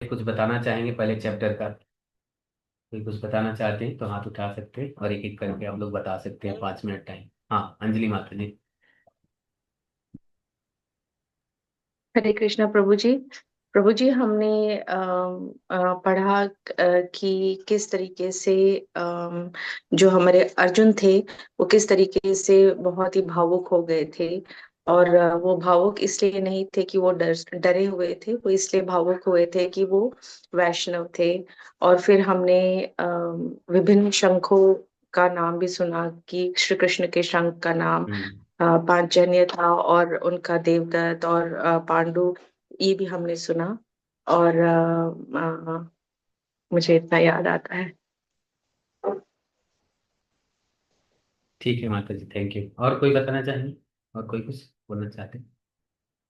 कुछ बताना चाहेंगे पहले चैप्टर का? कोई कुछ बताना चाहते हैं तो हाथ उठा सकते हैं और एक एक करके आप लोग बता सकते हैं, 5 मिनट टाइम। हाँ, अंजलि माता जी। हरे कृष्णा प्रभु जी। प्रभु जी, हमने पढ़ा कि किस तरीके से जो हमारे अर्जुन थे वो किस तरीके से बहुत ही भावुक हो गए थे। और वो भावुक इसलिए नहीं थे कि वो डरे हुए थे, वो इसलिए भावुक हुए थे कि वो वैष्णव थे। और फिर हमने विभिन्न शंखों का नाम भी सुना कि श्री कृष्ण के शंख का नाम हम्म। पांचजन्य था, और उनका देवदत्त और पांडु, ये भी हमने सुना। और मुझे इतना याद आता है। ठीक है माता जी, थैंक यू। और कोई बताना चाहेंगे? और कोई कुछ बोलना चाहते हैं?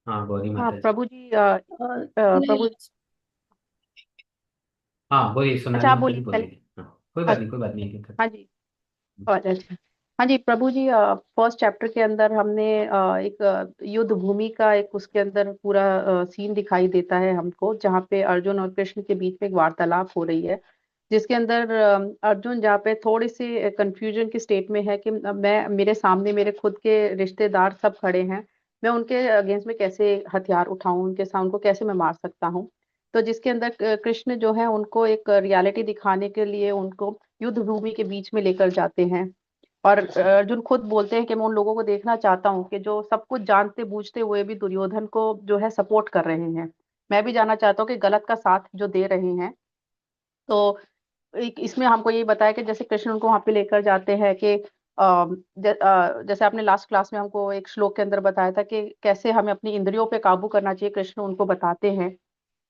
हाँ, गौरी हाँ माता जी। प्रभु जी, नहीं। प्रभु। हाँ, बोलिए अच्छा, सोनाली आप माता जी, बोलिए पहले। बोलिए। हाँ, कोई बात नहीं, अच्छा। कोई बात नहीं, एक एक हाँ जी। अच्छा। हाँ जी प्रभु जी, फर्स्ट चैप्टर के अंदर हमने एक युद्ध भूमि का एक उसके अंदर पूरा सीन दिखाई देता है हमको, जहाँ पे अर्जुन और कृष्ण के बीच में एक वार्तालाप हो रही है। जिसके अंदर अर्जुन जहाँ पे थोड़ी सी कंफ्यूजन की स्टेट में है कि मैं, मेरे सामने मेरे खुद के रिश्तेदार सब खड़े हैं, मैं उनके अगेंस्ट में कैसे हथियार उठाऊं, उनके सामने उनको कैसे मैं मार सकता हूँ। तो जिसके अंदर कृष्ण जो है उनको एक रियलिटी दिखाने के लिए उनको युद्ध भूमि के बीच में लेकर जाते हैं। और अर्जुन खुद बोलते हैं कि मैं उन लोगों को देखना चाहता हूँ कि जो सब कुछ जानते बूझते हुए भी दुर्योधन को जो है सपोर्ट कर रहे हैं। मैं भी जानना चाहता हूँ कि गलत का साथ जो दे रहे हैं। तो एक इसमें हमको ये बताया कि जैसे कृष्ण उनको वहां पे लेकर जाते हैं कि जैसे आपने लास्ट क्लास में हमको एक श्लोक के अंदर बताया था कि कैसे हमें अपनी इंद्रियों पे काबू करना चाहिए। कृष्ण उनको बताते हैं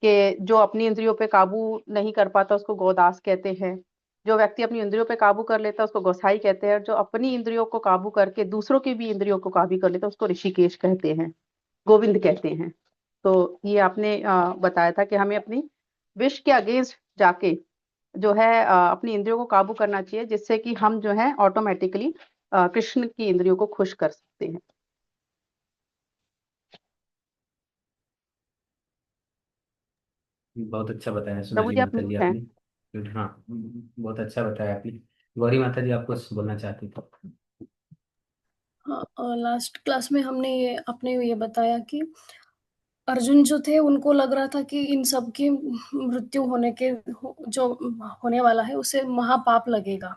कि जो अपनी इंद्रियों पे काबू नहीं कर पाता उसको गोदास कहते हैं। जो व्यक्ति अपनी इंद्रियों पे काबू कर लेता है उसको गोसाई कहते हैं, और जो अपनी इंद्रियों को काबू करके दूसरों की भी इंद्रियों को काबू कर लेता है उसको ऋषिकेश कहते हैं, गोविंद कहते हैं। तो ये आपने बताया था कि हमें अपनी विश के अगेंस्ट जाके जो है अपनी इंद्रियों को काबू करना चाहिए, जिससे कि हम जो है ऑटोमेटिकली कृष्ण की इंद्रियों को खुश कर सकते हैं। बहुत अच्छा बताया प्रभु सोनाली जी, आप माता जी म्यूट हैं। आपने। हाँ, बहुत अच्छा बताया आपने। गौरी माता जी, आपको कुछ बोलना चाहती थी? हाँ, लास्ट क्लास में हमने ये बताया कि अर्जुन जो थे उनको लग रहा था कि इन सब की मृत्यु जो होने वाला है उसे महापाप लगेगा,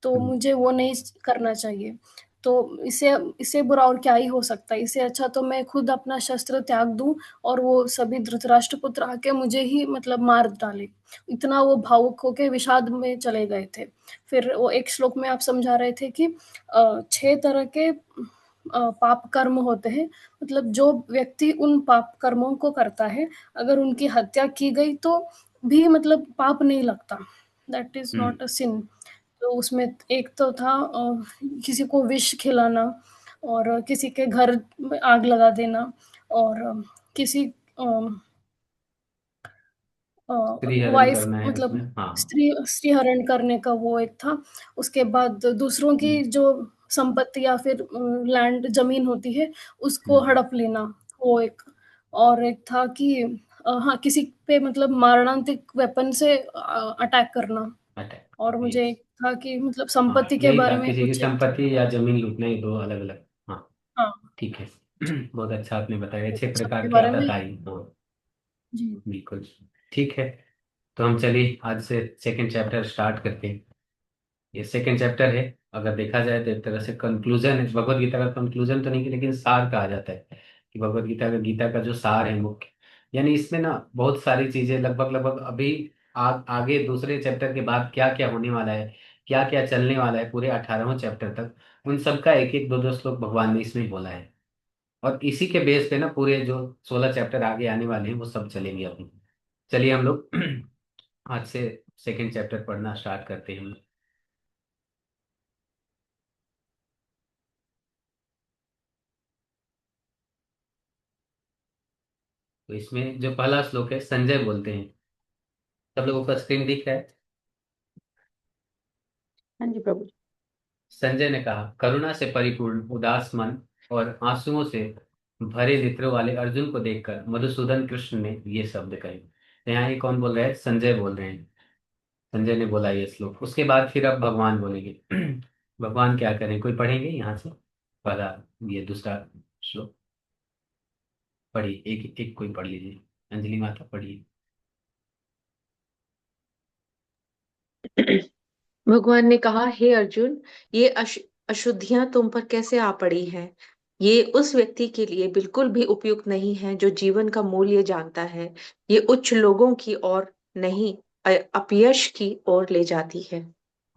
तो हम्म। मुझे वो नहीं करना चाहिए। तो इसे इससे बुरा और क्या ही हो सकता है। इससे अच्छा तो मैं खुद अपना शस्त्र त्याग दूं और वो सभी धृतराष्ट्र पुत्र आके मुझे ही मतलब मार डाले। इतना वो भावुक होके विषाद में चले गए थे। फिर वो एक श्लोक में आप समझा रहे थे कि 6 तरह के पाप कर्म होते हैं। मतलब जो व्यक्ति उन पाप कर्मों को करता है, अगर उनकी हत्या की गई तो भी मतलब पाप नहीं लगता, that is hmm. Not a sin. तो उसमें एक तो था किसी को विष खिलाना, और किसी के घर में आग लगा देना, और किसी स्त्री हरण वाइफ करना है उसमें, मतलब हाँ। स्त्री स्त्री हरण करने का वो एक था। उसके बाद दूसरों की हम्म। जो संपत्ति या फिर लैंड जमीन होती है उसको हम्म। हड़प लेना, वो एक। और एक था कि हाँ, किसी पे मतलब मारणांतिक वेपन से अटैक करना। अटैक। और मुझे यस। एक था कि मतलब हाँ, संपत्ति के यही बारे था, में किसी की कुछ एक था। संपत्ति या जमीन लूटना, ये दो अलग अलग। हाँ। हाँ, ठीक है। बहुत अच्छा आपने बताया, 6 प्रकार सबके के बारे में। आतताई। हाँ, जी। बिल्कुल। ठीक है। तो हम चलिए आज से सेकंड चैप्टर स्टार्ट करते हैं। ये सेकंड चैप्टर है, अगर देखा जाए तो एक तरह से कंक्लूजन है। भगवत गीता का कंक्लूजन तो नहीं, लेकिन सार कहा जाता है कि भगवत गीता का जो सार है मुख्य। यानी इसमें ना बहुत सारी चीजें लगभग लगभग अभी आगे दूसरे चैप्टर के बाद क्या क्या होने वाला है, क्या क्या चलने वाला है पूरे 18वें चैप्टर तक, उन सबका एक एक दो दो श्लोक भगवान ने इसमें बोला है। और इसी के बेस पे ना पूरे जो 16 चैप्टर आगे आने वाले हैं वो सब चलेंगे अभी। चलिए हम लोग आज से सेकंड चैप्टर पढ़ना स्टार्ट करते हैं। तो इसमें जो पहला श्लोक है, संजय बोलते हैं। सब लोगों का स्क्रीन दिख रहा है? हाँ जी प्रभु जी। संजय ने कहा, करुणा से परिपूर्ण उदास मन और आंसुओं से भरे नेत्रों वाले अर्जुन को देखकर मधुसूदन कृष्ण ने ये शब्द कहे। तो यहाँ ये कौन बोल रहा है? संजय बोल रहे हैं। संजय ने बोला ये श्लोक। उसके बाद फिर अब भगवान बोलेंगे। भगवान क्या करें, कोई पढ़ेंगे यहाँ से पहला, ये दूसरा श्लोक पढ़िए, एक एक कोई पढ़ लीजिए। अंजलि माता पढ़िए। भगवान ने कहा, हे अर्जुन, ये अशुद्धियां तुम पर कैसे आ पड़ी हैं? ये उस व्यक्ति के लिए बिल्कुल भी उपयुक्त नहीं है जो जीवन का मूल्य जानता है। ये उच्च लोगों की ओर नहीं, अपयश की ओर ले जाती है।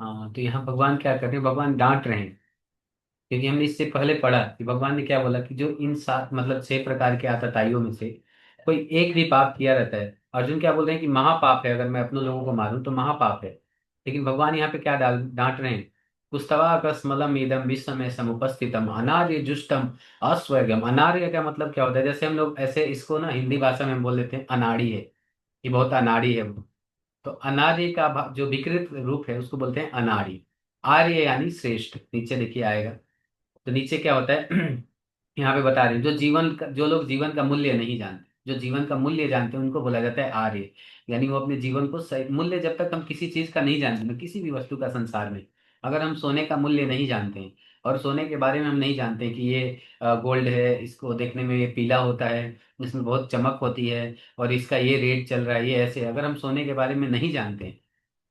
हाँ, तो यहाँ भगवान क्या कर रहे हैं? भगवान डांट रहे हैं, क्योंकि हमने इससे पहले पढ़ा कि भगवान ने क्या बोला कि जो इन सात मतलब 6 प्रकार के आतताइयों में से कोई एक भी पाप किया रहता है, अर्जुन क्या बोल रहे हैं कि महापाप है, अगर मैं अपने लोगों को मारूं तो महापाप है। लेकिन भगवान यहाँ पे क्या डाल डांट रहे हैं? कुस्तवाकस्मलम इदम विश्व समुपस्थितम अनार्य जुष्टम अस्वर्गम। अनार्य का मतलब क्या होता है? जैसे हम लोग ऐसे इसको ना हिंदी भाषा में हम बोल देते हैं अनाड़ी है, ये बहुत अनाड़ी है वो। तो अनार्य का जो विकृत रूप है उसको बोलते हैं अनाड़ी। आर्य यानी श्रेष्ठ, नीचे देखिए आएगा। तो नीचे क्या होता है? यहाँ पे बता रहे हैं जो लोग जीवन का मूल्य नहीं जानते, जो जीवन का मूल्य जानते हैं उनको बोला जाता है आर्य। यानी वो अपने जीवन को सही मूल्य, जब तक हम किसी चीज का नहीं जानते ना, किसी भी वस्तु का संसार में, अगर हम सोने का मूल्य नहीं जानते हैं और सोने के बारे में हम नहीं जानते कि ये गोल्ड है, इसको देखने में ये पीला होता है, इसमें बहुत चमक होती है और इसका ये रेट चल रहा है, ये ऐसे, अगर हम सोने के बारे में नहीं जानते हैं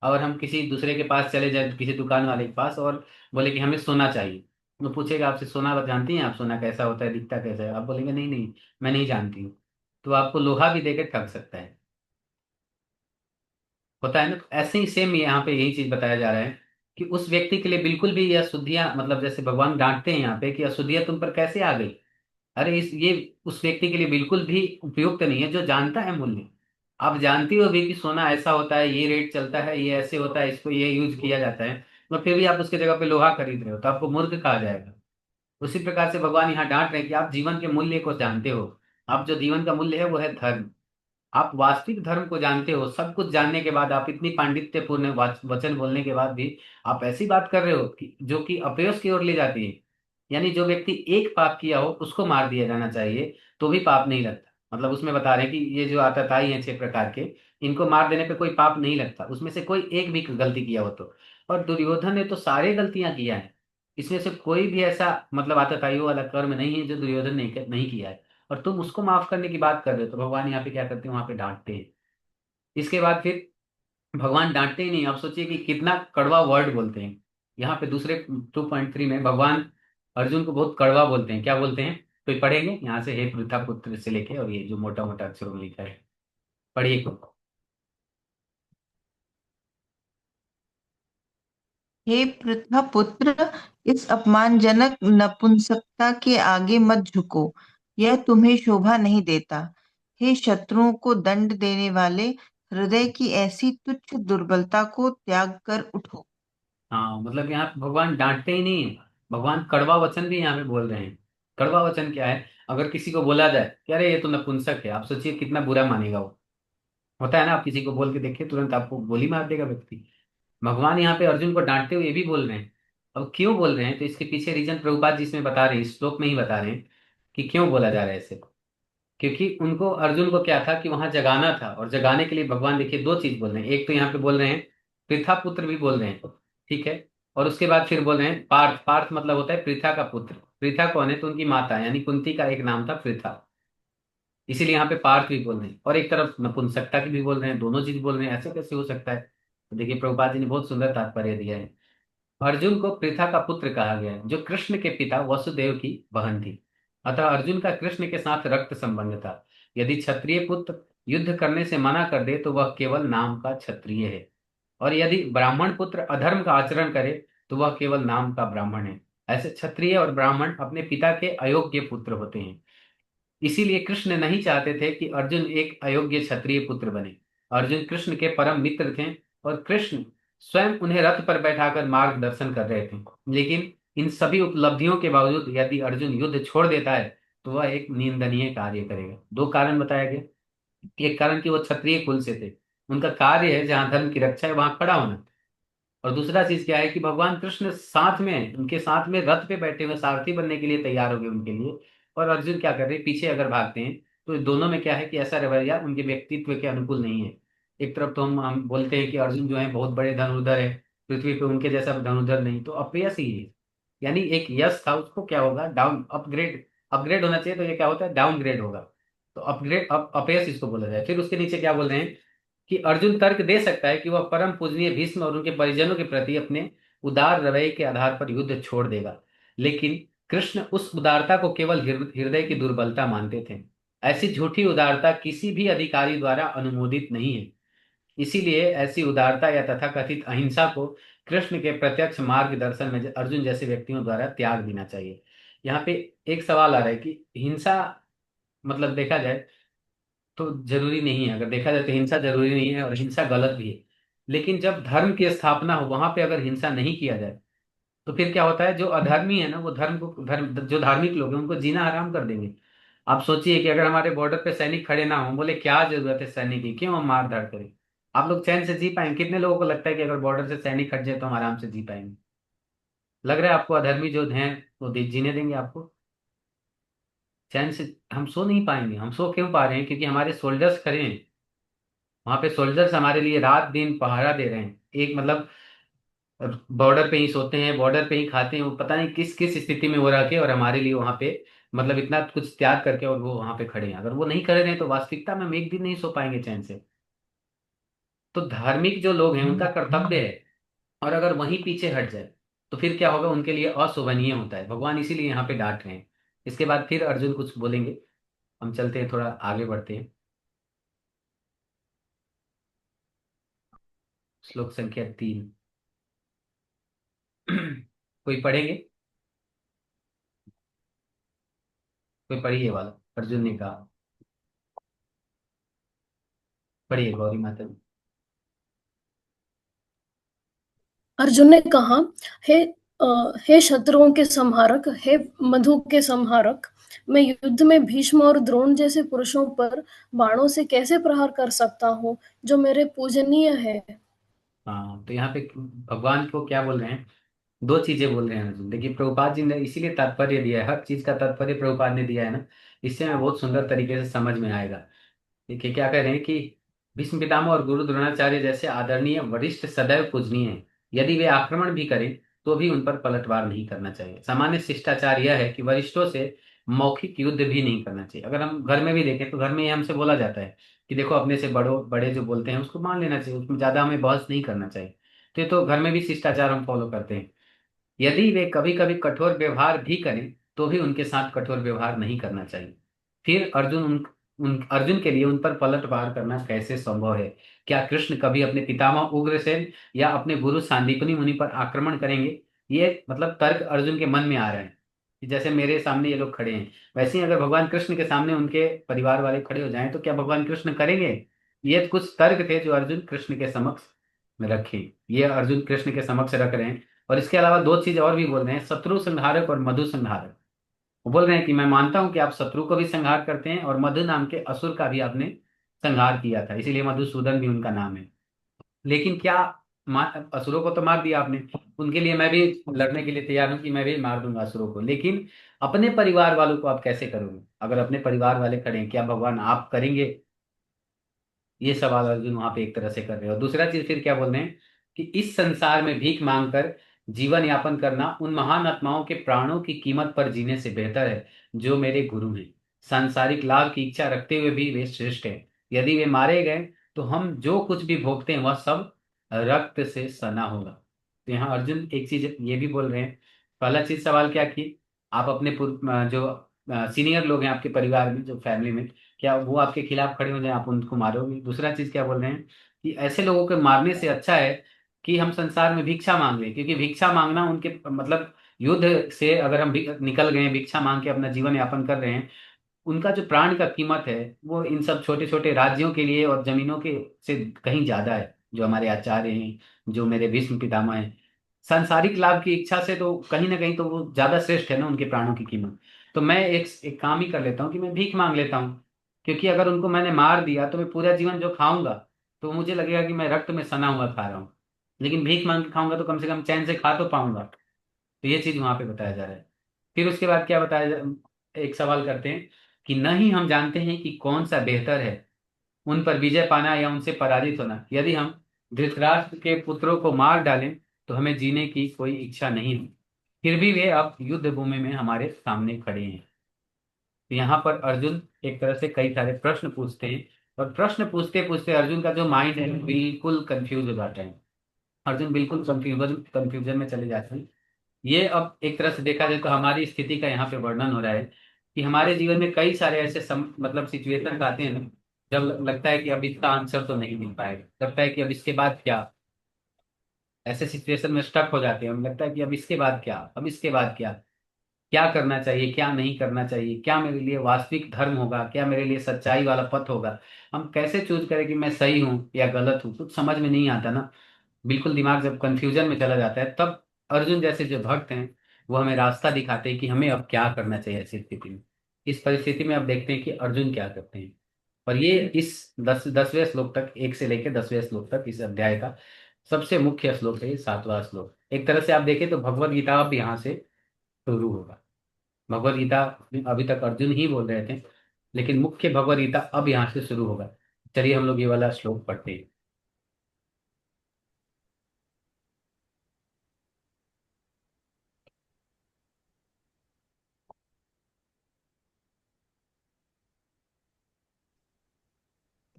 और हम किसी दूसरे के पास चले जाए, किसी दुकान वाले के पास, और बोले कि हमें सोना चाहिए, वो पूछेगा आपसे, सोना जानती हैं आप, सोना कैसा होता है, दिखता कैसा है? आप बोलेंगे नहीं नहीं, मैं नहीं जानती हूँ, तो आपको लोहा भी देकर ठग सकता है। होता है ना? तो ऐसे ही सेम यहाँ पे यही चीज बताया जा रहा है कि उस व्यक्ति के लिए बिल्कुल भी ये अशुद्धियां, मतलब जैसे भगवान डांटते हैं यहाँ पे कि अशुद्धियां तुम पर कैसे आ गई। अरे इस ये उस व्यक्ति के लिए बिल्कुल भी उपयुक्त नहीं है जो जानता है मूल्य। आप जानती हो भी कि सोना ऐसा होता है, ये रेट चलता है, ये ऐसे होता है, इसको ये यूज किया जाता है, तो फिर भी आप उसके जगह पे लोहा खरीद रहे हो, तो आपको मूर्ख कहा जाएगा। उसी प्रकार से भगवान यहाँ डांट रहे हैं कि आप जीवन के मूल्य को जानते हो। आप जो जीवन का मूल्य है वो है धर्म। आप वास्तविक धर्म को जानते हो, सब कुछ जानने के बाद आप इतनी पांडित्यपूर्ण वचन बोलने के बाद भी आप ऐसी बात कर रहे हो कि जो कि अपयश की ओर ले जाती है। यानी जो व्यक्ति एक पाप किया हो उसको मार दिया जाना चाहिए तो भी पाप नहीं लगता। मतलब उसमें बता रहे हैं कि ये जो आतताई हैं 6 प्रकार के, इनको मार देने पे कोई पाप नहीं लगता, उसमें से कोई एक भी गलती किया हो तो। और दुर्योधन ने तो सारे गलतियां किया है, इसमें से कोई भी ऐसा मतलब आतताइयों वाला कर्म नहीं है जो दुर्योधन ने नहीं किया है, और तुम उसको माफ करने की बात कर रहे हो। तो भगवान यहाँ पे क्या करते हैं? वहां पे डांटते हैं। इसके बाद फिर भगवान डांटते ही नहीं, आप सोचिए कि कितना कड़वा वर्ड बोलते हैं। यहाँ पे दूसरे 2.3 में भगवान अर्जुन को बहुत कड़वा बोलते हैं। क्या बोलते हैं? कोई पढ़ेंगे यहाँ से? हे पृथा पुत्र से लेके और ये जो मोटा मोटा अक्षरों में लिखा है, पढ़िए को। हे पृथा पुत्र, इस अपमानजनक नपुंसकता के आगे मत झुको, यह तुम्हें शोभा नहीं देता। हे शत्रुओं को दंड देने वाले, हृदय की ऐसी तुच्छ दुर्बलता को त्याग कर उठो। हाँ, मतलब यहाँ पे भगवान डांटते ही नहीं है, भगवान कड़वा वचन भी यहाँ पे बोल रहे हैं। कड़वा वचन क्या है? अगर किसी को बोला जाए कि अरे ये तो नपुंसक है, आप सोचिए कितना बुरा मानेगा वो। होता है ना, आप किसी को बोल के देखिए, तुरंत आपको गोली मार देगा व्यक्ति। भगवान यहाँ पे अर्जुन को डांटते हुए ये भी बोल रहे हैं। अब क्यों बोल रहे हैं? तो इसके पीछे रीजन प्रभुपाद जी इसमें बता रहे हैं, इस श्लोक में ही बता रहे हैं कि क्यों बोला जा रहा है ऐसे। क्योंकि उनको, अर्जुन को क्या था कि वहां जगाना था, और जगाने के लिए भगवान देखिए 2 चीज बोल रहे हैं। एक तो यहाँ पे बोल रहे हैं पृथा पुत्र भी बोल रहे हैं, ठीक है, और उसके बाद फिर बोल रहे हैं पार्थ। पार्थ मतलब होता है पृथा का पुत्र। पृथा कौन है? तो उनकी माता यानी कुंती का एक नाम था पृथा, इसीलिए यहाँ पे पार्थ भी बोल रहे हैं, और एक तरफ नपुंसकता की भी बोल रहे हैं, दोनों चीज बोल रहे हैं। ऐसे कैसे हो सकता है? तो देखिए प्रभुपाद जी ने बहुत सुंदर तात्पर्य दिया है। अर्जुन को पृथा का पुत्र कहा गया है जो कृष्ण के पिता वसुदेव की बहन थी। अतः अर्जुन का कृष्ण के साथ रक्त संबंध था। यदि क्षत्रिय पुत्र युद्ध करने से मना कर दे तो वह केवल नाम का क्षत्रिय है, और यदि ब्राह्मण पुत्र अधर्म का आचरण करे तो वह केवल नाम का ब्राह्मण है। ऐसे क्षत्रिय और ब्राह्मण अपने पिता के अयोग्य पुत्र होते हैं। इसीलिए कृष्ण नहीं चाहते थे कि अर्जुन एक अयोग्य क्षत्रिय पुत्र बने। अर्जुन कृष्ण के परम मित्र थे, और कृष्ण स्वयं उन्हें रथ पर बैठाकर मार्गदर्शन कर रहे थे। लेकिन इन सभी उपलब्धियों के बावजूद यदि अर्जुन युद्ध छोड़ देता है तो वह एक निंदनीय कार्य करेगा। 2 कारण बताया गया। एक कारण कि वो क्षत्रिय कुल से थे, उनका कार्य है जहां धर्म की रक्षा है वहां खड़ा होना। और दूसरा चीज क्या है कि भगवान कृष्ण साथ में, उनके साथ में रथ पे बैठे हुए सारथी बनने के लिए तैयार हो गए उनके लिए, और अर्जुन क्या कर रहे हैं? पीछे अगर भागते हैं तो दोनों में क्या है कि ऐसा रवैया उनके व्यक्तित्व के अनुकूल नहीं है। एक तरफ तो हम बोलते हैं कि अर्जुन जो है बहुत बड़े धनुर्धर है, पृथ्वी पे उनके जैसा धनुर्धर नहीं, तो अपयश ही है। यानी एक यश था, उसको क्या होगा, डाउन अपग्रेड, अपग्रेड होना चाहिए, तो ये क्या होता है, डाउनग्रेड होगा। तो अपग्रेड अपयश इसको बोला जाए। फिर उसके नीचे क्या बोल रहे हैं कि अर्जुन तर्क दे सकता है कि वह परम पूजनीय भीष्म और उनके परिजनों के प्रति अपने उदार रवैये के आधार पर युद्ध छोड़ देगा, लेकिन कृष्ण उस उदारता को केवल हृदय की दुर्बलता मानते थे। ऐसी झूठी उदारता किसी भी अधिकारी द्वारा अनुमोदित नहीं है। इसीलिए ऐसी उदारता या तथाकथित अहिंसा को कृष्ण के प्रत्यक्ष मार्गदर्शन में अर्जुन जैसे व्यक्तियों द्वारा त्याग देना चाहिए। यहाँ पे एक सवाल आ रहा है कि हिंसा, मतलब देखा जाए तो जरूरी नहीं है, अगर देखा जाए तो हिंसा जरूरी नहीं है और हिंसा गलत भी है। लेकिन जब धर्म की स्थापना हो वहां पे अगर हिंसा नहीं किया जाए तो फिर क्या होता है, जो अधर्मी है ना वो धर्म जो धार्मिक लोग हैं उनको जीना हराम कर देंगे। आप सोचिए कि अगर हमारे बॉर्डर पे सैनिक खड़े ना हो, बोले क्या जरूरत है सैनिक की, क्यों हम मार धाड़ करें, आप लोग चैन से जी पाएंगे? कितने लोगों को लगता है कि अगर बॉर्डर से सैनिक हट जाए तो हम आराम से जी पाएंगे? लग रहा है आपको अधर्मी जो हैं वो जीने देंगे आपको चैन से? हम सो नहीं पाएंगे। हम सो क्यों पा रहे हैं? क्योंकि हमारे सोल्जर्स खड़े हैं वहां पे। सोल्जर्स हमारे लिए रात दिन पहरा दे रहे हैं, एक मतलब बॉर्डर पे ही सोते हैं, बॉर्डर पे ही खाते हैं, वो पता नहीं किस किस स्थिति में वो रह के, और हमारे लिए वहां पे मतलब इतना कुछ त्याग करके और वो वहां पे खड़े हैं। अगर वो नहीं खड़े रहे तो वास्तविकता में हम एक दिन नहीं सो पाएंगे चैन से। तो धार्मिक जो लोग हैं उनका कर्तव्य है, और अगर वहीं पीछे हट जाए तो फिर क्या होगा, उनके लिए अशोभनीय होता है। भगवान इसीलिए यहाँ पे डांट रहे हैं। इसके बाद फिर अर्जुन कुछ बोलेंगे। हम चलते हैं, थोड़ा आगे बढ़ते हैं। श्लोक संख्या 3। कोई पढ़ेंगे? कोई पढ़िए वाला। अर्जुन ने कहा, पढ़िए गौरी माता जी। अर्जुन ने कहा, हे हे शत्रुओं के संहारक, हे मधु के संहारक, मैं युद्ध में भीष्म और द्रोण जैसे पुरुषों पर बाणों से कैसे प्रहार कर सकता हूँ जो मेरे पूजनीय है। हाँ, तो यहाँ पे भगवान को क्या बोल रहे हैं, दो चीजें बोल रहे हैं अर्जुन। देखिए प्रभुपाद जी ने इसीलिए तात्पर्य दिया है, हर चीज का तात्पर्य प्रभुपाद ने दिया है ना, इससे हमें बहुत सुंदर तरीके से समझ में आएगा। देखिए क्या कह रहे हैं कि भीष्म पितामह और गुरु द्रोणाचार्य जैसे आदरणीय वरिष्ठ सदैव पूजनीय हैं। यदि वे आक्रमण भी करें तो भी उन पर पलटवार नहीं करना चाहिए। सामान्य शिष्टाचार यह है कि वरिष्ठों से मौखिक युद्ध भी नहीं करना चाहिए। अगर हम घर में भी देखें तो घर में ये हमसे बोला जाता है कि देखो अपने से बड़ों बड़े जो बोलते हैं उसको मान लेना चाहिए, उसमें ज्यादा हमें बहस नहीं करना चाहिए। तो ये तो घर में भी शिष्टाचार हम फॉलो करते हैं। यदि वे कभी कभी कठोर व्यवहार भी करें तो भी उनके साथ कठोर व्यवहार नहीं करना चाहिए। फिर अर्जुन के लिए उन पर पलटवार करना कैसे संभव है? क्या कृष्ण कभी अपने पितामह उग्रसेन या अपने गुरु सांदीपनि मुनि पर आक्रमण करेंगे? ये मतलब तर्क अर्जुन के मन में आ रहे हैं कि जैसे मेरे सामने ये लोग खड़े हैं, वैसे ही अगर भगवान कृष्ण के सामने उनके परिवार वाले खड़े हो जाएं तो क्या भगवान कृष्ण करेंगे? ये कुछ तर्क थे जो अर्जुन कृष्ण के समक्ष में रखे। ये अर्जुन कृष्ण के समक्ष रख रहे हैं। और इसके अलावा दो चीज और भी बोल रहे हैं, शत्रु संहारक और मधु संहारक। वो बोल रहे हैं कि मैं मानता हूं कि आप शत्रु को भी संहार करते हैं और मधु नाम के असुर का भी आपने संहार किया था, इसीलिए मधुसूदन भी उनका नाम है। लेकिन क्या असुरों को तो मार दिया आपने, उनके लिए मैं भी लड़ने के लिए तैयार हूं कि मैं भी मार दूंगा असुरों को, लेकिन अपने परिवार वालों को आप कैसे करोगे? अगर अपने परिवार वाले खड़े हैं, क्या भगवान आप करेंगे? ये सवाल अर्जुन वहां पे एक तरह से कर रहे हैं। और दूसरा चीज फिर क्या बोल रहे हैं कि इस संसार में भीख मांगकर जीवन यापन करना उन महान आत्माओं के प्राणों की कीमत पर जीने से बेहतर है जो मेरे गुरु हैं। सांसारिक लाभ की इच्छा रखते हुए भी वे श्रेष्ठ हैं। यदि वे मारे गए तो हम जो कुछ भी भोगते हैं वह सब रक्त से सना होगा। तो यहाँ अर्जुन एक चीज ये भी बोल रहे हैं। पहला चीज सवाल क्या की, आप अपने जो सीनियर लोग हैं आपके परिवार में, जो फैमिली में, क्या वो आपके खिलाफ खड़े हो जाए आप उनको मारोगे? दूसरा चीज क्या बोल रहे हैं कि ऐसे लोगों के मारने से अच्छा है कि हम संसार में भिक्षा मांग लें, क्योंकि भिक्षा मांगना उनके मतलब युद्ध से अगर हम निकल गए भिक्षा मांग के अपना जीवन यापन कर रहे हैं, उनका जो प्राण का कीमत है वो इन सब छोटे छोटे राज्यों के लिए और जमीनों के से कहीं ज्यादा है। जो हमारे आचार्य हैं, जो मेरे भीष्म पितामह हैं, सांसारिक लाभ की इच्छा से तो कहीं ना कहीं तो वो ज्यादा श्रेष्ठ है ना उनके प्राणों की कीमत। तो मैं एक काम ही कर लेता हूँ कि मैं भीख मांग लेता हूँ, क्योंकि अगर उनको मैंने मार दिया तो मैं पूरा जीवन जो खाऊंगा तो मुझे लगेगा कि मैं रक्त में सना हुआ खा रहा हूँ। लेकिन भीख मांग के खाऊंगा तो कम से कम चैन से खा तो पाऊंगा। तो ये चीज वहां पे बताया जा रहा है। फिर उसके बाद क्या बताया एक सवाल करते हैं कि न ही हम जानते हैं कि कौन सा बेहतर है, उन पर विजय पाना या उनसे पराजित होना। यदि हम धृतराष्ट्र के पुत्रों को मार डालें तो हमें जीने की कोई इच्छा नहीं है, फिर भी वे अब युद्ध भूमि में हमारे सामने खड़े हैं। तो यहाँ पर अर्जुन एक तरह से कई सारे प्रश्न पूछते हैं, और प्रश्न पूछते पूछते अर्जुन का जो माइंड है बिल्कुल कंफ्यूज हो जाता है। अर्जुन बिल्कुल कंफ्यूजन में चले जाते हैं। ये अब एक तरह से देखा जाए तो हमारी स्थिति का यहाँ पे वर्णन हो रहा है कि हमारे जीवन में कई सारे ऐसे मतलब सिचुएशन आते हैं ना, जब लगता है कि अब इसका आंसर तो नहीं मिल पाएगा, लगता है कि अब इसके बाद क्या। ऐसे सिचुएशन में स्टक हो जाते हैं, हमें लगता है कि अब इसके बाद क्या, अब इसके बाद क्या, क्या करना चाहिए, क्या नहीं करना चाहिए, क्या मेरे लिए वास्तविक धर्म होगा, क्या मेरे लिए सच्चाई वाला पथ होगा। हम कैसे चूज करें कि मैं सही हूँ या गलत हूँ, कुछ समझ में नहीं आता ना। बिल्कुल दिमाग जब कंफ्यूजन में चला जाता है, तब अर्जुन जैसे जो भक्त हैं वो हमें रास्ता दिखाते हैं कि हमें अब क्या करना चाहिए ऐसी स्थिति में। इस परिस्थिति में अब देखते हैं कि अर्जुन क्या करते हैं। और ये इस 10वें श्लोक तक, 1 से लेकर 10वें श्लोक तक इस अध्याय का सबसे मुख्य श्लोक है, ये 7वां श्लोक। एक तरह से आप देखें तो भगवत गीता अब यहाँ से शुरू होगा। भगवत गीता अभी तक अर्जुन ही बोल रहे थे, लेकिन मुख्य भगवत गीता अब यहाँ से शुरू होगा। चलिए हम लोग ये वाला श्लोक पढ़ते हैं।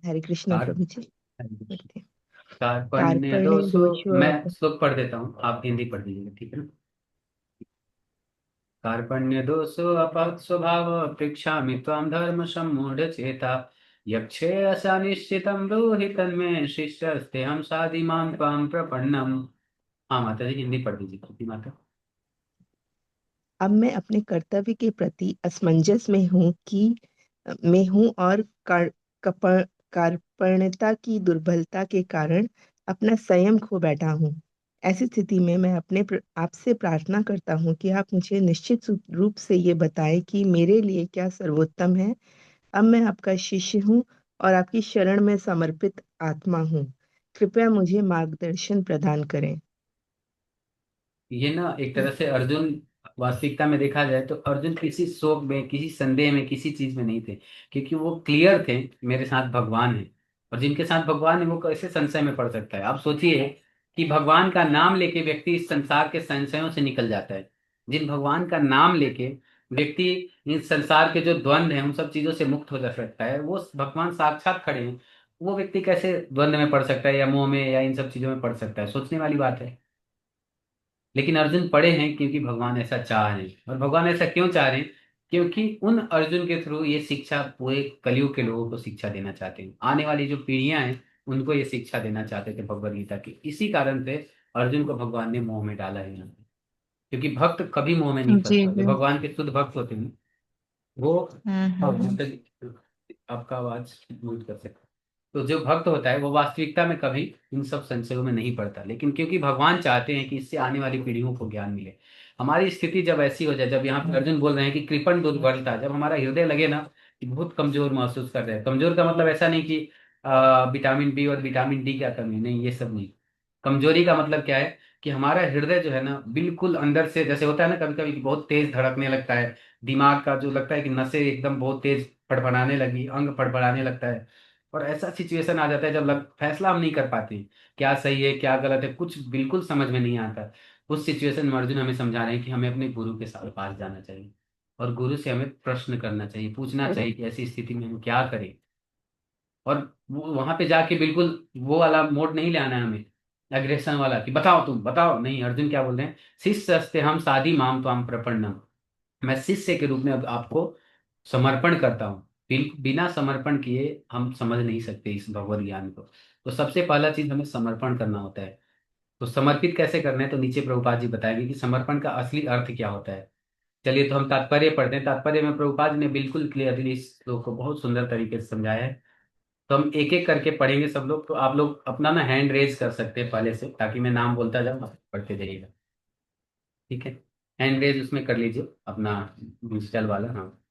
हरे कृष्णा कार प्रभु जी। पढ़ते हैं। कार्पण्य कार्पण्य दोषो, दोषो मैं श्लोक पढ़ देता हूँ, आप हिंदी पढ़ दीजिएगा, ठीक है ना। कार्पण्य दोषो अपत् स्वभाव पृच्छामि त्वां धर्म सम्मूढ़ चेता यक्षे असा निश्चितं ब्रूहि तन्मे शिष्यस्ते हम साधिमां त्वां प्रपन्नम। हाँ माता जी, हिंदी पढ़ दीजिए कृति माता। अब मैं अपने कर्तव्य के प्रति असमंजस में हूँ और कार्पण्यता की दुर्बलता के कारण अपना संयम खो बैठा हूँ। ऐसी स्थिति में मैं आपसे प्रार्थना करता हूँ कि आप मुझे निश्चित रूप से ये बताएं कि मेरे लिए क्या सर्वोत्तम है। अब मैं आपका शिष्य हूँ और आपकी शरण में समर्पित आत्मा हूँ। कृपया मुझे मार्गदर्शन प्रदान करें। ये ना एक तरह से अर्जुन, वास्तविकता में देखा जाए तो अर्जुन किसी शोक में, किसी संदेह में, किसी चीज में नहीं थे, क्योंकि वो क्लियर थे मेरे साथ भगवान है। और जिनके साथ भगवान है वो कैसे संशय में पड़ सकता है। आप सोचिए कि भगवान का नाम लेके व्यक्ति इस संसार के संशयों से निकल जाता है। जिन भगवान का नाम लेके व्यक्ति इन संसार के जो द्वंद्व हैं उन सब चीजों से मुक्त हो जा सकता है, वो भगवान साक्षात खड़े हैं। वो व्यक्ति कैसे द्वंद्व में पड़ सकता है या मोह में या इन सब चीजों में पड़ सकता है, सोचने वाली बात है। लेकिन अर्जुन पढ़े हैं क्योंकि भगवान ऐसा चाह रहे हैं। और भगवान ऐसा क्यों चाह रहे हैं? क्योंकि उन अर्जुन के थ्रू ये शिक्षा पूरे कलयुग के लोगों को शिक्षा देना चाहते हैं। आने वाली जो पीढ़ियां हैं उनको ये शिक्षा देना चाहते थे भगवद गीता की। इसी कारण से अर्जुन को भगवान ने मोह में डाला है यहाँ पे। क्योंकि भक्त कभी मोह में नहीं जी फंसता, जो जी। भगवान के शुद्ध भक्त होते हैं वो। और हम्म। आपका आवाज म्यूट कर सकते। तो जो भक्त होता है वो वास्तविकता में कभी इन सब संशयों में नहीं पड़ता, लेकिन क्योंकि भगवान चाहते हैं कि इससे आने वाली पीढ़ियों को ज्ञान मिले। हमारी स्थिति जब ऐसी हो जाए, जब यहाँ पे अर्जुन बोल रहे हैं कि कृपण दुर्बलता, जब हमारा हृदय लगे ना कि बहुत कमजोर महसूस कर रहे हैं। कमजोर का मतलब ऐसा नहीं कि विटामिन बी और विटामिन डी का कमी, नहीं, ये सब नहीं। कमजोरी का मतलब क्या है कि हमारा हृदय जो है ना बिल्कुल अंदर से, जैसे होता है ना कभी कभी बहुत तेज धड़कने लगता है, दिमाग का जो लगता है कि नसें एकदम बहुत तेज फड़फड़ाने लगी, अंग फड़फड़ाने लगता है। और ऐसा सिचुएशन आ जाता है जब फैसला हम नहीं कर पाते, क्या सही है क्या गलत है, कुछ बिल्कुल समझ में नहीं आता। उस सिचुएशन में अर्जुन हमें समझा रहे हैं कि हमें अपने गुरु के साथ पास जाना चाहिए, और गुरु से हमें प्रश्न करना चाहिए, पूछना चाहिए कि ऐसी स्थिति में हम क्या करें। और वहां पे जाके बिल्कुल वो वाला मोड नहीं ले आना है हमें, एग्रेशन वाला कि बताओ तुम बताओ, नहीं। अर्जुन क्या बोल रहे हैं? शिष्यस्ते हम साधि माम त्वाम प्रपन्नम। मैं शिष्य के रूप में अब आपको समर्पण करता हूँ। बिना समर्पण किए हम समझ नहीं सकते इस भगवत ज्ञान को। तो सबसे पहला चीज हमें समर्पण करना होता है। तो समर्पित कैसे करना है, तो नीचे प्रभुपाद जी बताएंगे कि समर्पण का असली अर्थ क्या होता है। चलिए तो हम तात्पर्य पढ़ते हैं। तात्पर्य में प्रभुपाद जी ने बिल्कुल क्लियरली इस श्लोक को बहुत सुंदर तरीके से समझाया है। तो हम एक एक करके पढ़ेंगे सब लोग। तो आप लोग अपना ना हैंड रेज कर सकते हैं पहले से, ताकि मैं नाम बोलता जाऊँ आप पढ़ते जाइएगा, ठीक है। हैंड रेज उसमें कर लीजिए अपना, डिजिटल वाला, हाँ।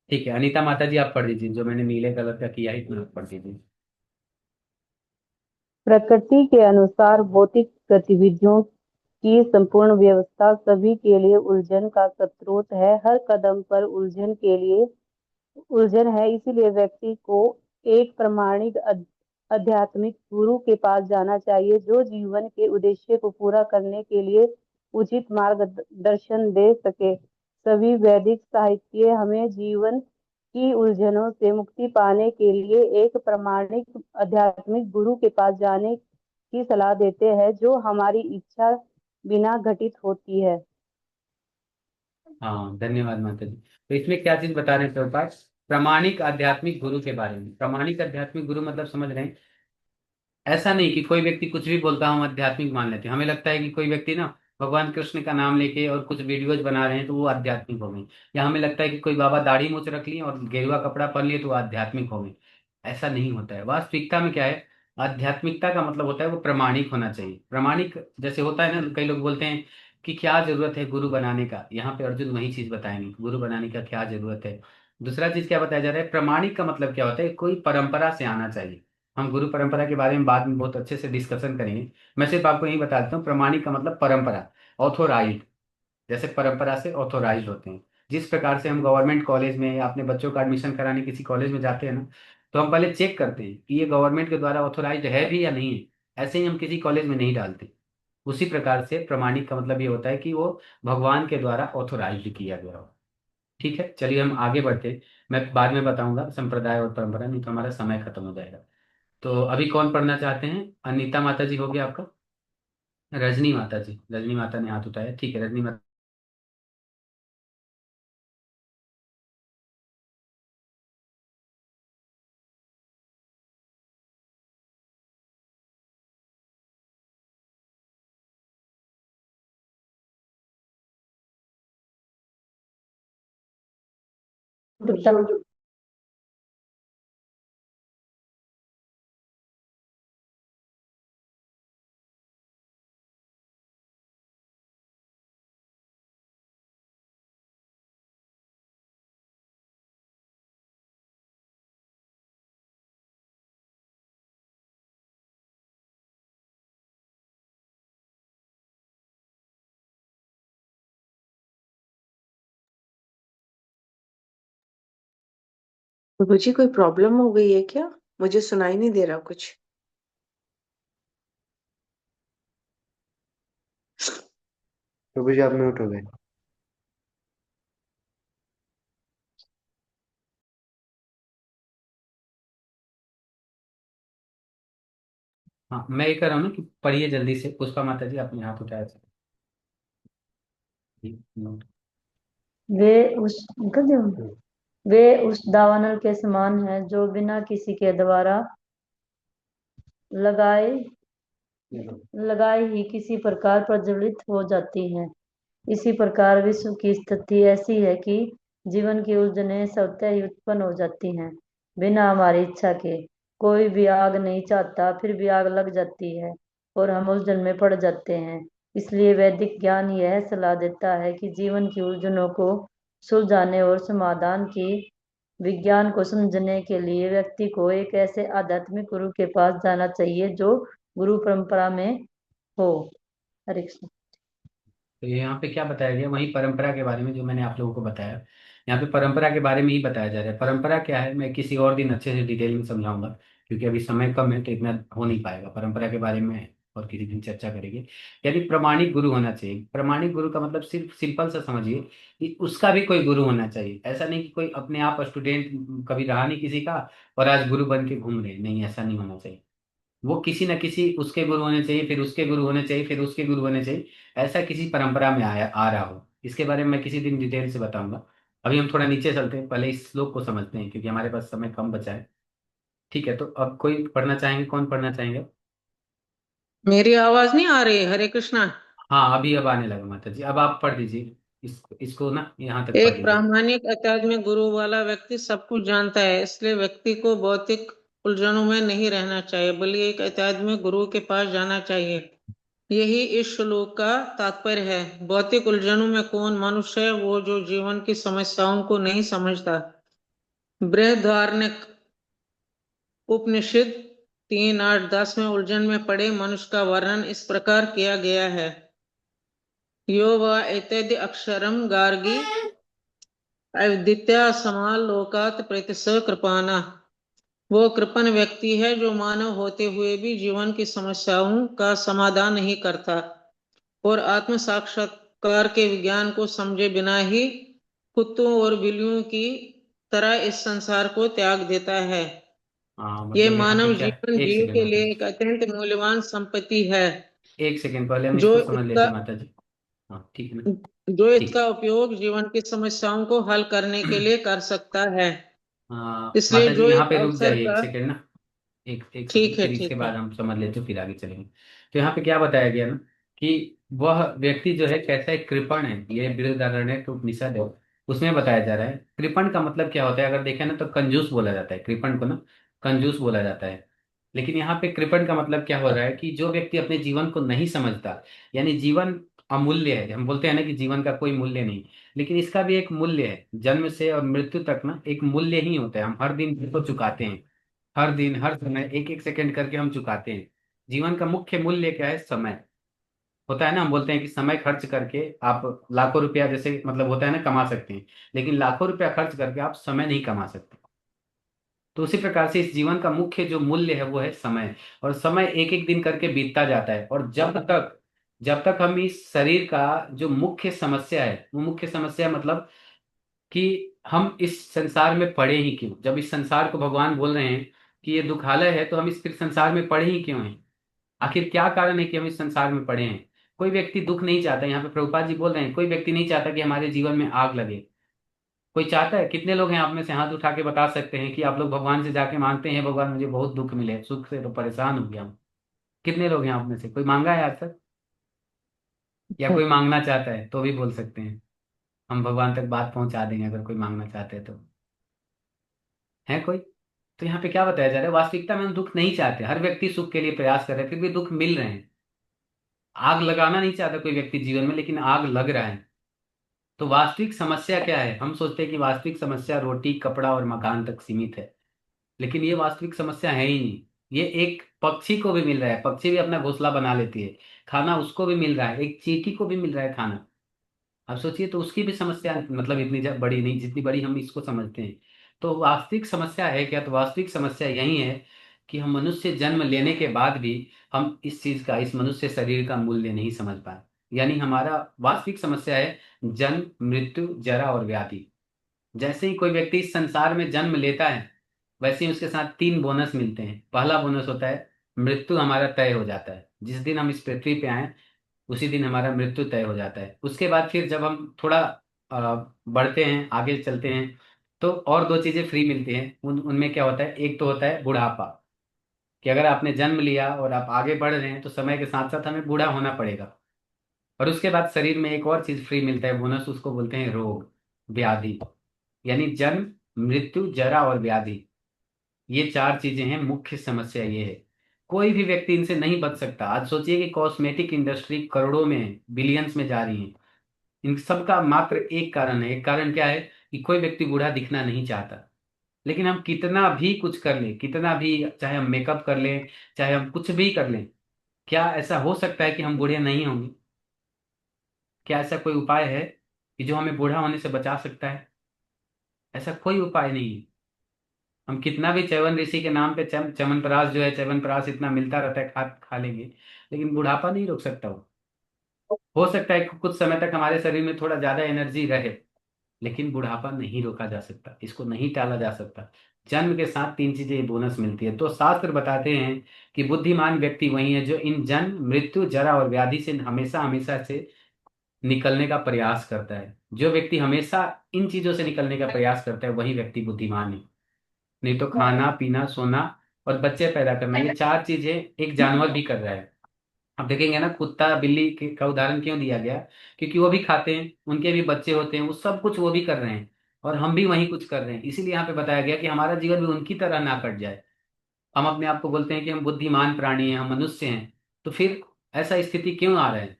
ठीक है, अनीता माता जी आप पढ़ दीजिए, जो मैंने नीले कलर का किया है इतना आप पढ़ दीजिए। प्रकृति के अनुसार भौतिक गतिविधियों की संपूर्ण व्यवस्था सभी के लिए उलझन का स्रोत है। हर कदम पर उलझन के लिए उलझन है। इसीलिए व्यक्ति को एक प्रामाणिक आध्यात्मिक गुरु के पास जाना चाहिए, जो जीवन के उद्देश्य को पूरा करने के लिए उचित मार्गदर्शन दे सके। सभी वैदिक साहित्य हमें जीवन की उलझनों से मुक्ति पाने के लिए एक प्रामाणिक आध्यात्मिक गुरु के पास जाने की सलाह देते हैं, जो हमारी इच्छा बिना घटित होती है। हाँ, धन्यवाद माता जी। तो इसमें क्या चीज बता रहे हैं प्रभुपाद? प्रामाणिक आध्यात्मिक गुरु के बारे में। प्रामाणिक आध्यात्मिक गुरु मतलब समझ रहे हैं, ऐसा नहीं कि कोई व्यक्ति कुछ भी बोलता है हम आध्यात्मिक मान लेते हैं। हमें लगता है कि कोई व्यक्ति ना भगवान कृष्ण का नाम लेके और कुछ वीडियोज बना रहे हैं तो वो आध्यात्मिक हो गए, या हमें लगता है कि कोई बाबा दाढ़ी मूंछ रख लिए और गेरुआ कपड़ा पहन लिए तो वो आध्यात्मिक हो गए। ऐसा नहीं होता है। वास्तविकता में क्या है, आध्यात्मिकता का मतलब होता है वो प्रमाणिक होना चाहिए। प्रमाणिक जैसे होता है ना, कई लोग बोलते हैं कि क्या जरूरत है गुरु बनाने का। यहाँ पे अर्जुन वही चीज बताएंगे, गुरु बनाने का क्या जरूरत है। दूसरा चीज क्या बताया जा रहा है, प्रमाणिक का मतलब क्या होता है, कोई परंपरा से आना चाहिए। हम गुरु परंपरा के बारे में बाद में बहुत अच्छे से डिस्कशन करेंगे। मैं सिर्फ आपको यही बता देता हूँ, प्रमाणिक का मतलब परंपरा, ऑथोराइज। जैसे परंपरा से ऑथोराइज होते हैं। जिस प्रकार से हम गवर्नमेंट कॉलेज में या अपने बच्चों का एडमिशन कराने किसी कॉलेज में जाते हैं ना, तो हम पहले चेक करते हैं कि ये गवर्नमेंट के द्वारा ऑथोराइज है भी या नहीं है। ऐसे ही हम किसी कॉलेज में नहीं डालते। उसी प्रकार से प्रमाणिक का मतलब ये होता है कि वो भगवान के द्वारा ऑथोराइज किया गया हो। ठीक है, चलिए हम आगे बढ़ते हैं। मैं बाद में बताऊंगा संप्रदाय और परंपरा, नहीं तो हमारा समय खत्म हो जाएगा। तो अभी कौन पढ़ना चाहते हैं? अनीता माता जी हो गया आपका। रजनी माता जी, रजनी माता ने हाथ उठाया, ठीक है रजनी माता। प्रभु जी कोई प्रॉब्लम हो गई है क्या? मुझे सुनाई नहीं दे रहा कुछ। प्रभु जी आप म्यूट हो गए। हाँ, मैं ये कर रहा हूँ ना कि पढ़िए जल्दी से। पुष्पा माता जी आपने हाथ उठाया था। note। वे उस वे उस दावानल के समान है जो बिना किसी के द्वारा लगाए लगाए ही किसी प्रकार प्रज्वलित हो जाती है। इसी प्रकार विश्व की स्थिति ऐसी है कि जीवन की उलझनें स्वतः ही उत्पन्न हो जाती हैं, बिना हमारी इच्छा के। कोई भी आग नहीं चाहता, फिर भी आग लग जाती है और हम उलझन में पड़ जाते हैं। इसलिए वैदिक ज्ञान यह सलाह देता है कि जीवन की उलझनों को सुलझाने और समाधान की विज्ञान को समझने के लिए व्यक्ति को एक ऐसे आध्यात्मिक गुरु के पास जाना चाहिए जो गुरु परंपरा में हो। हरे कृष्ण। तो यहाँ पे क्या बताया गया, वही परंपरा के बारे में जो मैंने आप लोगों को बताया। यहाँ पे परंपरा के बारे में ही बताया जा रहा है। परंपरा क्या है मैं किसी और दिन अच्छे से डिटेल में समझाऊंगा, क्योंकि अभी समय कम है तो इतना हो नहीं पाएगा। परंपरा के बारे में और किसी दिन चर्चा करेंगे। यदि प्रामाणिक गुरु होना चाहिए, प्रामाणिक गुरु का मतलब सिर्फ सिंपल सा समझिए कि उसका भी कोई गुरु होना चाहिए। ऐसा नहीं कि कोई अपने आप स्टूडेंट कभी रहा नहीं किसी का और आज गुरु बन के घूम रहे, नहीं, ऐसा नहीं होना चाहिए। वो किसी न किसी उसके गुरु होने चाहिए, फिर उसके गुरु होने चाहिए, फिर उसके गुरु होने चाहिए। ऐसा किसी परंपरा में आया आ रहा हो। इसके बारे में मैं किसी दिन डिटेल से बताऊंगा। अभी हम थोड़ा नीचे चलते हैं, पहले इस श्लोक को समझते हैं क्योंकि हमारे पास समय कम बचा है। ठीक है, तो अब कोई पढ़ना चाहेंगे? कौन पढ़ना चाहेंगे? मेरी आवाज नहीं आ रही? हरे कृष्णा। हाँ, अभी अब आने लगा माता जी, अब आप पढ़ दीजिए। इसको ना यहाँ तक पढ़ एक लीजिए। प्रामाणिक आध्यात्मिक गुरु वाला व्यक्ति सब कुछ जानता है, इसलिए व्यक्ति को भौतिक उलझनों में नहीं रहना चाहिए, बल्कि एक आध्यात्मिक गुरु के पास जाना चाहिए। यही इस श्लोक का तात्पर्य है। भौतिक उलझनों में कौन मनुष्य है? वो जो जीवन की समस्याओं को नहीं समझता। बृहदारण्यक उपनिषद 3:8-10 में उलझन में पड़े मनुष्य का वर्णन इस प्रकार किया गया है। यो वा एतद् अक्षरम गार्गी अविद्या समाल लोकात प्रतिस कृपाना। वो कृपण व्यक्ति है जो मानव होते हुए भी जीवन की समस्याओं का समाधान नहीं करता और आत्म साक्षात्कार के विज्ञान को समझे बिना ही कुत्तों और बिल्लियों की तरह इस संसार को त्याग देता है। हाँ ये मतलब यहाँ पे मानव क्या, जीवन एक जीव सेकेंड के माता लिए जी, एक अत्यंत मूल्यवान संपत्ति है एक सेकेंड पहले हम जो इसको समझ लेते इसका हैं माता जी। हाँ ठीक है ना। जो ठीक इसका उपयोग जीवन की समस्याओं को हल करने के लिए कर सकता है। इसलिए माता जी जो यहाँ इस पे रुक अवसर जाइए एक का सेकेंड ना। एक ठीक सेकेंड, है फिर इसके ठीक है। बाद हम समझ लेते हैं, फिर आगे चलेंगे। तो यहाँ पे क्या बताया गया ना कि वह व्यक्ति जो है कैसा एक कृपण है, ये बृहदारण्यक उपनिषद है, उसमें बताया जा रहा है। कृपण का मतलब क्या होता है, अगर देखें ना तो कंजूस बोला जाता है कृपण को ना, कंजूस बोला जाता है। लेकिन यहाँ पे कृपण का मतलब क्या हो रहा है कि जो व्यक्ति अपने जीवन को नहीं समझता, यानी जीवन अमूल्य है, हम बोलते हैं ना कि जीवन का कोई मूल्य नहीं, लेकिन इसका भी एक मूल्य है। जन्म से और मृत्यु तक ना एक मूल्य ही होता है, हम हर दिन इसको चुकाते हैं, हर दिन हर समय एक एक सेकंड करके हम चुकाते हैं। जीवन का मुख्य मूल्य क्या है, समय होता है ना। हम बोलते हैं कि समय खर्च करके आप लाखों रुपया जैसे मतलब होता है ना कमा सकते हैं, लेकिन लाखों रुपया खर्च करके आप समय नहीं कमा सकते। तो उसी प्रकार से इस जीवन का मुख्य जो मूल्य है वो है समय, और समय एक एक दिन करके बीतता जाता है। और जब तक हम इस शरीर का जो मुख्य समस्या है, वो मुख्य समस्या मतलब कि हम इस संसार में पड़े ही क्यों, जब इस संसार को भगवान बोल रहे हैं कि ये दुखालय है, तो हम इस फिर संसार में पड़े ही क्यों हैं, आखिर क्या कारण है कि हम इस संसार में पड़े हैं। कोई व्यक्ति दुख नहीं चाहता, यहाँ पे प्रभुपाद जी बोल रहे हैं कोई व्यक्ति नहीं चाहता कि हमारे जीवन में आग लगे। कोई चाहता है? कितने लोग हैं आप में से हाथ उठा के बता सकते हैं कि आप लोग भगवान से जाके मांगते हैं भगवान मुझे बहुत दुख मिले, सुख से तो परेशान हो गया हूँ? कितने लोग हैं आप में से कोई मांगा है आज तक, या कोई मांगना चाहता है तो भी बोल सकते हैं, हम भगवान तक बात पहुंचा देंगे अगर कोई मांगना चाहते हैं तो। है कोई? तो यहाँ पे क्या बताया जा रहा है, वास्तविकता में हम दुख नहीं चाहते, हर व्यक्ति सुख के लिए प्रयास कर रहे हैं, फिर भी दुख मिल रहे हैं। आग लगाना नहीं चाहता कोई व्यक्ति जीवन में, लेकिन आग लग रहा है। तो वास्तविक समस्या क्या है, हम सोचते हैं कि वास्तविक समस्या रोटी कपड़ा और मकान तक सीमित है, लेकिन ये वास्तविक समस्या है ही नहीं। ये एक पक्षी को भी मिल रहा है, पक्षी भी अपना घोंसला बना लेती है, खाना उसको भी मिल रहा है, एक चींटी को भी मिल रहा है खाना। आप सोचिए, तो उसकी भी समस्या मतलब इतनी बड़ी नहीं जितनी बड़ी हम इसको समझते हैं। तो वास्तविक समस्या है क्या, तो वास्तविक समस्या यही है कि हम मनुष्य जन्म लेने के बाद भी हम इस चीज का, इस मनुष्य शरीर का मूल्य नहीं समझ पाए। यानी हमारा वास्तविक समस्या है जन्म मृत्यु जरा और व्याधि। जैसे ही कोई व्यक्ति इस संसार में जन्म लेता है, वैसे ही उसके साथ तीन बोनस मिलते हैं। पहला बोनस होता है मृत्यु हमारा तय हो जाता है, जिस दिन हम इस पृथ्वी पे आए उसी दिन हमारा मृत्यु तय हो जाता है। उसके बाद फिर जब हम थोड़ा बढ़ते हैं, आगे चलते हैं, तो और दो चीजें फ्री मिलती हैं। उनमें क्या होता है, एक तो होता है बुढ़ापा, कि अगर आपने जन्म लिया और आप आगे बढ़ रहे हैं तो समय के साथ साथ हमें बूढ़ा होना पड़ेगा। और उसके बाद शरीर में एक और चीज फ्री मिलता है बोनस, उसको बोलते हैं रोग व्याधि। यानी जन्म मृत्यु जरा और व्याधि, ये चार चीजें हैं, मुख्य समस्या ये है। कोई भी व्यक्ति इनसे नहीं बच सकता। आज सोचिए कि कॉस्मेटिक इंडस्ट्री करोड़ों में है, बिलियंस में जा रही है, इन सबका मात्र एक कारण है। एक कारण क्या है कि कोई व्यक्ति बूढ़ा दिखना नहीं चाहता। लेकिन हम कितना भी कुछ कर लें, कितना भी, चाहे हम मेकअप कर लें, चाहे हम कुछ भी कर लें, क्या ऐसा हो सकता है कि हम बूढ़े नहीं होंगे? क्या ऐसा कोई उपाय है कि जो हमें बूढ़ा होने से बचा सकता है? ऐसा कोई उपाय नहीं है। हम कितना भी च्यवन ऋषि के नाम पे च्यवनप्राश जो है, च्यवनप्राश इतना मिलता रहता है, खा खा लेंगे, लेकिन बुढ़ापा नहीं रोक सकता वो। हो सकता है कि कुछ समय तक हमारे शरीर में थोड़ा ज्यादा एनर्जी रहे, लेकिन बुढ़ापा नहीं रोका जा सकता, इसको नहीं टाला जा सकता। जन्म के साथ तीन चीजें बोनस मिलती है। तो शास्त्र बताते हैं कि बुद्धिमान व्यक्ति वही है जो इन जन्म मृत्यु जरा और व्याधि से हमेशा हमेशा से निकलने का प्रयास करता है। जो व्यक्ति हमेशा इन चीजों से निकलने का प्रयास करता है वही व्यक्ति बुद्धिमान है। नहीं तो खाना पीना सोना और बच्चे पैदा करना, ये चार चीजें एक जानवर भी कर रहा है। अब देखेंगे ना, कुत्ता बिल्ली का उदाहरण क्यों दिया गया, क्योंकि वो भी खाते हैं, उनके भी बच्चे होते हैं, वो सब कुछ वो भी कर रहे हैं, और हम भी वही कुछ कर रहे हैं। इसीलिए यहाँ पे बताया गया कि हमारा जीवन भी उनकी तरह ना कट जाए। हम अपने आप को बोलते हैं कि हम बुद्धिमान प्राणी हैं, हम मनुष्य हैं, तो फिर ऐसा स्थिति क्यों आ रहा है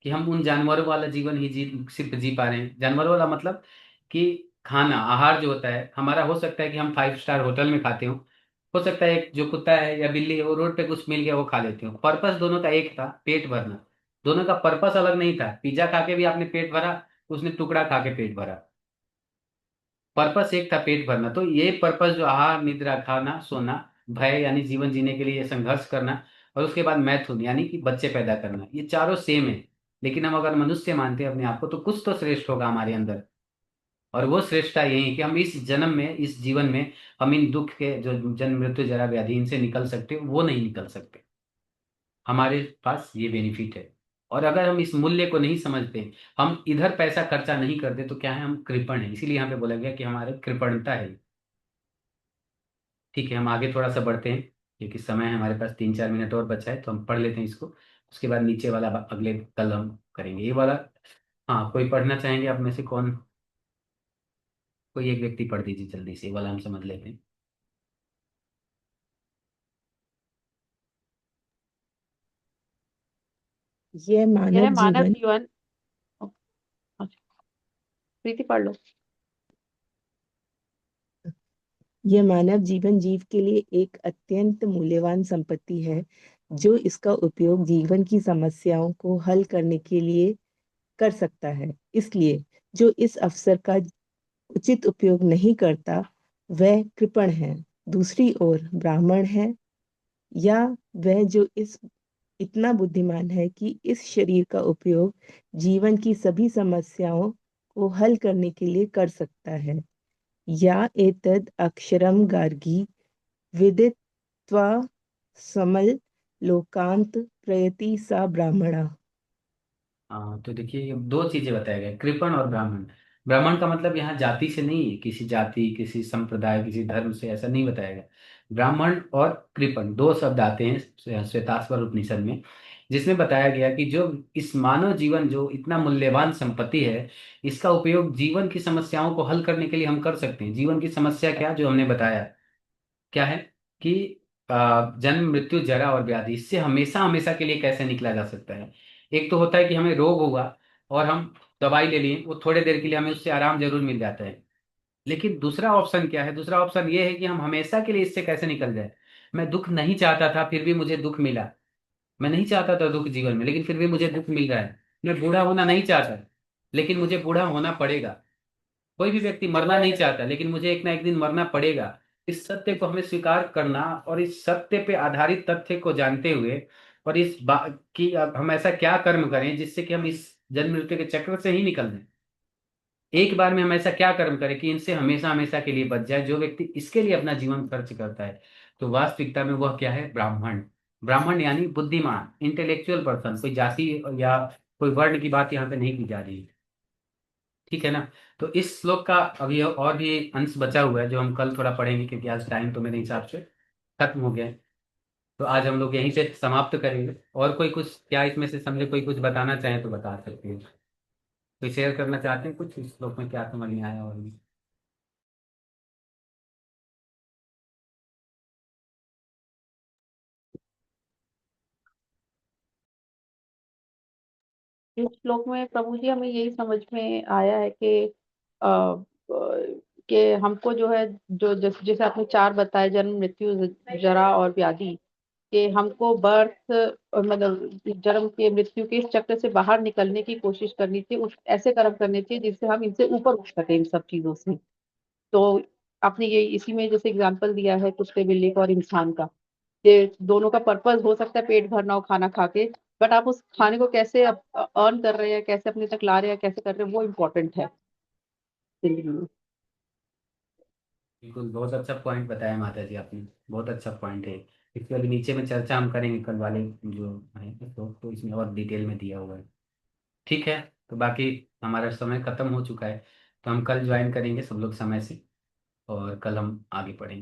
कि हम उन जानवरों वाला जीवन ही सिर्फ जी पा रहे हैं। जानवरों वाला मतलब कि खाना आहार जो होता है हमारा, हो सकता है कि हम 5 स्टार होटल में खाते हो सकता है एक जो कुत्ता है या बिल्ली है वो रोड पे कुछ मिल गया वो खा लेते हो। पर्पस दोनों का एक था, पेट भरना। दोनों का पर्पस अलग नहीं था। पिज्जा खा के भी आपने पेट भरा, उसने टुकड़ा खा के पेट भरा। पर्पस एक था पेट भरना, तो ये पर्पस जो आहार निद्रा खाना सोना भय यानी जीवन जीने के लिए संघर्ष करना, और उसके बाद मैथुन यानी कि बच्चे पैदा करना, ये चारों सेम है। लेकिन हम अगर मनुष्य मानते हैं अपने आप को तो कुछ तो श्रेष्ठ होगा हमारे अंदर, और वो श्रेष्ठता यही है कि हम इस जन्म में इस जीवन में हम इन दुख के जो जन्म मृत्यु जरा व्याधि इनसे निकल सकते वो नहीं निकल सकते। हमारे पास ये बेनिफिट है। और अगर हम इस मूल्य को नहीं समझते, हम इधर पैसा खर्चा नहीं करते, तो क्या है, हम कृपण है। इसीलिए यहाँ पे बोला गया कि हमारे कृपणता है। ठीक है, हम आगे थोड़ा सा बढ़ते हैं क्योंकि समय है हमारे पास, 3-4 मिनट और बचा है, तो हम पढ़ लेते हैं इसको। उसके बाद नीचे वाला अगले कल हम करेंगे ये वाला। हाँ, कोई पढ़ना चाहेंगे आप में से कौन? कोई एक व्यक्ति पढ़ दीजिए जल्दी से, ये वाला हम समझ लेते हैं। यह यह मानव मानव जीवन जीवन। अच्छा, प्रीति पढ़ लो। यह मानव जीवन जीव के लिए एक अत्यंत मूल्यवान संपत्ति है, जो इसका उपयोग जीवन की समस्याओं को हल करने के लिए कर सकता है। इसलिए जो इस अवसर का उचित उपयोग नहीं करता वह कृपण है। दूसरी ओर ब्राह्मण है, या वह जो इस इतना बुद्धिमान है कि इस शरीर का उपयोग जीवन की सभी समस्याओं को हल करने के लिए कर सकता है। या एतद् अक्षरम गार्गी विदित्वा समल लोकांत प्रयति सा ब्राह्मणा। हाँ, तो देखिए ये दो चीजें बताया गया, कृपण और ब्राह्मण। ब्राह्मण का मतलब यहाँ जाति से नहीं है, किसी जाति किसी संप्रदाय किसी धर्म से, ऐसा नहीं बताया गया। ब्राह्मण और कृपण दो शब्द आते हैं श्वेताश्वर उपनिषद में, जिसमें बताया गया कि जो इस मानव जीवन जो इतना मूल्यवान संपत्ति है, इसका उपयोग जीवन की समस्याओं को हल करने के लिए हम कर सकते हैं। जीवन की समस्या क्या, जो हमने बताया क्या है कि जन्म मृत्यु जरा और व्याधि, इससे हमेशा हमेशा के लिए कैसे निकला जा सकता है। एक तो होता है कि हमें रोग हुआ और हम दवाई ले लिए, वो थोड़े देर के लिए हमें उससे आराम जरूर मिल जाता है। लेकिन दूसरा ऑप्शन क्या है, दूसरा ऑप्शन ये है कि हम हमेशा के लिए इससे कैसे निकल जाए। मैं दुख नहीं चाहता था फिर भी मुझे दुख मिला, मैं नहीं चाहता था दुख जीवन में लेकिन फिर भी मुझे दुख मिल रहा है। मैं बूढ़ा होना नहीं चाहता लेकिन मुझे बूढ़ा होना पड़ेगा। कोई भी व्यक्ति मरना नहीं चाहता लेकिन मुझे एक ना एक दिन मरना पड़ेगा। इस सत्य को हमें स्वीकार करना और इस सत्य पे आधारित तथ्य को जानते हुए, और इस बात की अब हम ऐसा क्या कर्म करें जिससे कि हम इस जन्म मृत्यु के चक्र से ही निकल जाएं। एक बार में हम ऐसा क्या कर्म करें कि इनसे हमेशा हमेशा के लिए बच जाए। जो व्यक्ति इसके लिए अपना जीवन खर्च करता है, तो वास्तविकता में वह क्या है, ब्राह्मण। ब्राह्मण यानी बुद्धिमान, इंटेलेक्चुअल पर्सन। कोई जाति या कोई वर्ण की बात यहाँ पे नहीं की जा रही है। ठीक है ना। तो इस श्लोक का अभी और भी अंश बचा हुआ है जो हम कल थोड़ा पढ़ेंगे, क्योंकि आज टाइम तो मेरे हिसाब से खत्म हो गया है। तो आज हम लोग यहीं से समाप्त करेंगे। और कोई कुछ क्या इसमें से समझे, कोई कुछ बताना चाहे तो बता सकते हैं। कोई शेयर करना चाहते हैं कुछ इस श्लोक में क्या समझ में आया और भी? इस श्लोक में प्रभु जी हमें यही समझ में आया है कि अ, अ, कि हमको जो है जो जैसे आपने चार बताए, जन्म मृत्यु जरा और व्याधि, कि हमको बर्थ मतलब जन्म के मृत्यु के इस चक्र से बाहर निकलने की कोशिश करनी चाहिए, उस ऐसे कर्म करने चाहिए जिससे हम इनसे ऊपर उठ सके इन सब चीजों से। तो आपने ये इसी में जैसे एग्जांपल दिया है कुत्ते बिल्ली का और इंसान का, ये दोनों का पर्पस हो सकता है पेट भरना हो खाना खा के, बट आप उस खाने को कैसे अर्न कर रहे हैं, कैसे अपने तक ला रहे हैं, कैसे कर रहे हैं, वो इम्पोर्टेंट है जिंदगी में। बिल्कुल, बहुत अच्छा पॉइंट बताया माता जी आपने, बहुत अच्छा पॉइंट है। इसके अभी नीचे में चर्चा हम करेंगे कल वाले जो है तो इसमें और डिटेल में दिया हुआ है। ठीक है। तो बाकी हमारा समय खत्म हो चुका है, तो हम कल ज्वाइन करेंगे सब लोग समय से, और कल हम आगे पढ़ेंगे।